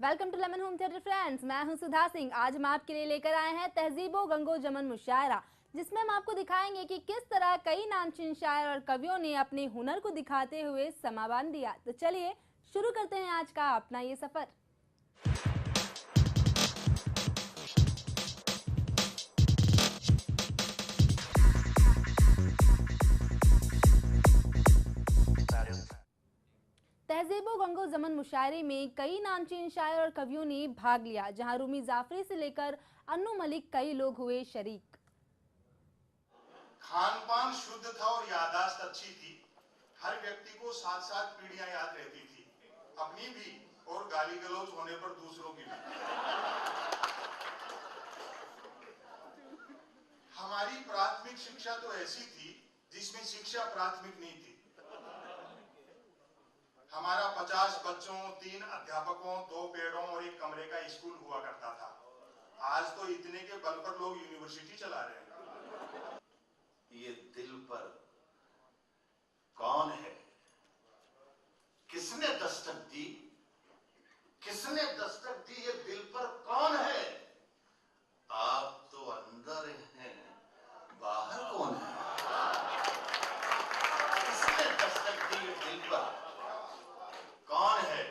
Welcome to lemon home theatre friends. मैं हूं सुधा सिंह। आज हम आपके लिए लेकर आए हैं तहजीबो गंगो जमन मुशायरा, जिसमें हम आपको दिखाएंगे कि किस तरह कई नामचीन शायर और कवियों ने अपने हुनर को दिखाते हुए समा बांध दिया। तो चलिए शुरू करते हैं आज का अपना ये सफर। तहजीबो गंगो जमन मुशायरे में कई नामचीन शायर और कवियों ने भाग लिया, जहां रूमी जाफरी से लेकर अन्नू मलिक कई लोग हुए शरीक। खान पान शुद्ध था और याददाश्त अच्छी थी। हर व्यक्ति को साथ साथ पीढ़ियां याद रहती थी, अपनी भी और गाली गलौज होने पर दूसरों की भी। हमारी प्राथमिक शिक्षा तो ऐसी थी जिसमें शिक्षा प्राथमिक नहीं थी। हमारा 50 बच्चों, 3 अध्यापकों, 2 पेड़ों और एक कमरे का स्कूल हुआ करता था। आज तो इतने के बल पर लोग यूनिवर्सिटी चला रहे हैं। ये दिल पर कौन है? किसने दस्तक दी? किसने दस्तक दी? ये दिल पर कौन है? आप तो अंदर हैं, बाहर कौन है? किसने दस्तक दी? ये दिल पर कौन है?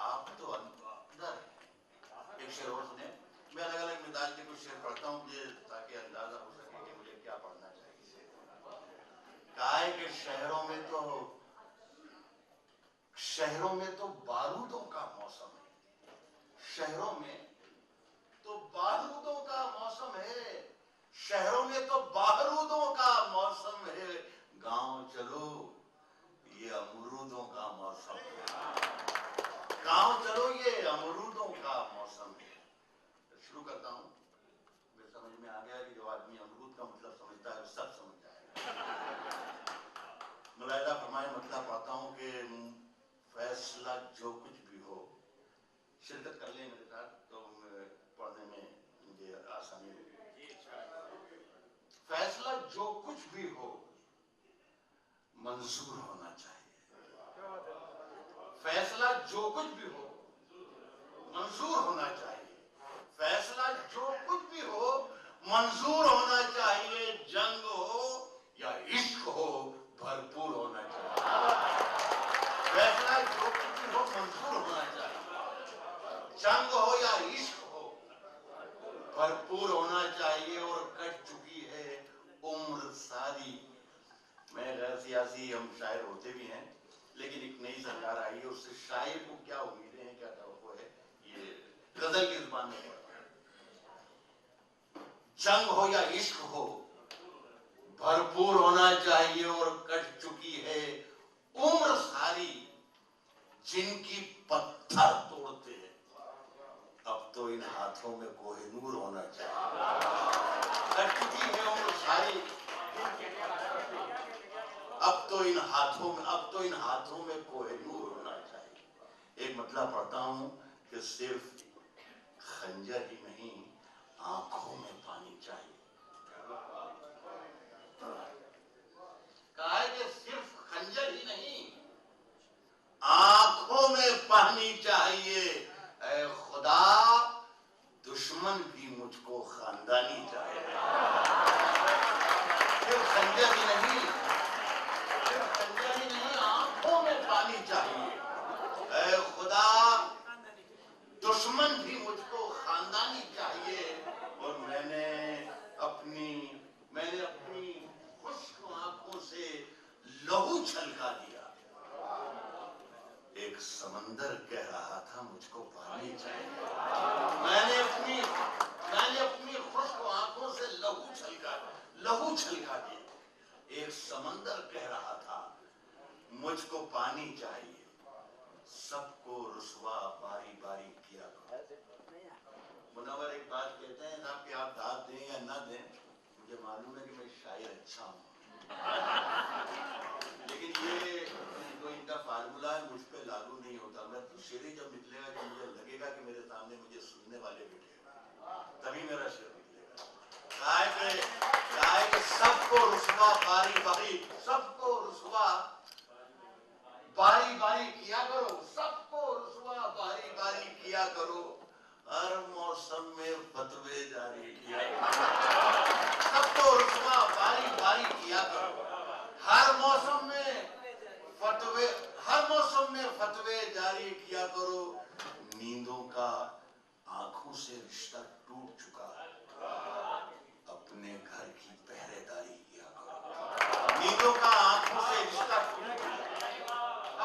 आप तो अंदर हैं। एक शेर और सुने। मैं अलग अलग मिजाज के कुछ शेर पढ़ता हूँ ताकि अंदाजा हो सके कि मुझे क्या पढ़ना चाहिए। कहा है कि शहरों में तो बारूदों का मौसम है। शहरों में तो बारूदों का मौसम है। शहरों में तो बारूदों का मौसम है। गांव चलो, ये अमरूदों का मौसम है। गांव चलो, ये अमरूदों का मौसम है। तो शुरू करता हूं। मेरे समझ में आ गया कि जो आदमी अमरूद का मतलब समझता है वो सब समझ जाएगा। मुलायदा फरमाए मतलब पाता हूं कि फैसला जो कुछ भी हो, शिरकत कर ले मेरे साथ तो पढ़ने में मुझे आसानी होगी। फैसला जो कुछ भी हो मंजूर होना चाहिए। फैसला जो कुछ भी हो मंजूर होना चाहिए। फैसला जो कुछ भी हो मंजूर होना चाहिए। जंग हो या इश्क हो भरपूर होना चाहिए। फैसला जो कुछ भी हो मंजूर होना चाहिए। जंग हो या इश्क हो भरपूर होना चाहिए। और कट चुकी है उम्र सारी। मैं गैर सियासी, हम शायर होते भी हैं, लेकिन एक नई सरकार आई है, उससे शायर को क्या उम्मीदें हैं, क्या तवक्को है, ये गजल की जुबान में पढ़ता है। जंग हो या इश्क हो भरपूर होना चाहिए। और कट चुकी है उम्र सारी जिनकी पत्थर तोड़ते हैं। अब तो इन हाथों में कोहिनूर होना चाहिए। कट चुकी है उम्र सारी, अब तो इन हाथों में कोहिनूर होना चाहिए। एक मतलब पढ़ता हूं कि सिर्फ खंजर ही नहीं, आंखों में पानी चाहिए। कहा है कि सिर्फ खंजर ही नहीं, आंखों में पानी चाहिए। ऐ खुदा, दुश्मन भी मुझको खानदानी चाहिए। सिर्फ खंजर ही नहीं, आंखों में पानी चाहिए। ऐ खुदा, दुश्मन भी मुझको खानदानी चाहिए। और मैंने अपनी खुश्क आंखों से लहू छलका दिया। एक समंदर कह रहा था मुझको पानी चाहिए। मैंने अपनी खुश्क आंखों से लहू छलका दिया। एक समंदर कह रहा था मुझको पानी चाहिए। सबको रुसवा बारी बारी किया। मुनव्वर एक बात कहते हैं साहब कि आप दाद दें या ना दें, मुझे मालूम है कि मैं शायर अच्छा हूं, लेकिन ये जो इनका फार्मूला है मुझ पे लागू नहीं होता। मैं तो शेर ही जब निकलेगा कि मुझे लगेगा कि मेरे सामने मुझे सुनने वाले बैठे, तभी मेरा शेर निकलेगा। कहा है कि सबको रुसवा बारी बारी, सबको रुसवा बारी बारी किया करो। सबको रुसवा बारी बारी किया करो, हर मौसम में फतवे जारी किया करो, सबको रुस्वा बारी बारी किया करो, हर मौसम में फतवे जारी किया करो। नींदों का आंखों से रिश्ता टूट चुका है, अपने घर की पहरेदारी किया करो। नींदों का आंखों से रिश्ता टूट चुका है,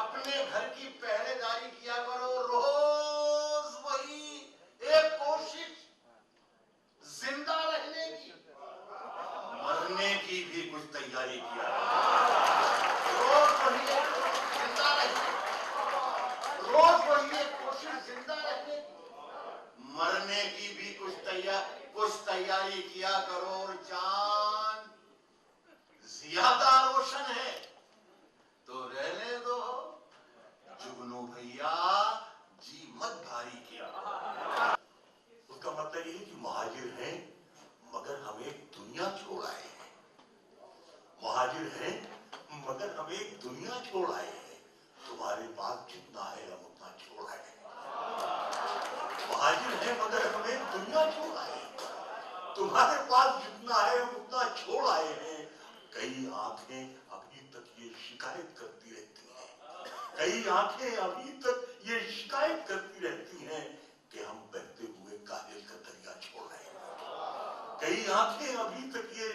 अपने घर की पहरेदारी किया करो। रोज वही एक कोशिश, जिंदा रहने की, मरने की भी कुछ तैयारी किया करो। रोज वही एक जिंदा रहने, रोज वही एक कोशिश जिंदा रहने की, मरने की भी कुछ तैयारी किया करो। और चांद ज्यादा रोशन है तो रहने दो, जुगनू भैया जी मत भारी किया। उसका मतलब ये है कि महाजिर हैं मगर हम एक दुनिया छोड़ आए हैं, महाजिर हैं मगर हम एक दुनिया छोड़ आए हैं। तुम्हारे पास जितना है हम उतना छोड़ आए हैं। महाजिर हैं मगर हम एक दुनिया छोड़ आए हैं, तुम्हारे पास जितना है हम उतना छोड़ आए हैं। कई आंखें अभी तक ये शिकायत करती रहती हैं, कई आंखें अभी तक ये शिकायत करती रहती हैं कि हम बहते हुए काजल का दरिया छोड़ रहे हैं। कई आंखें अभी तक ये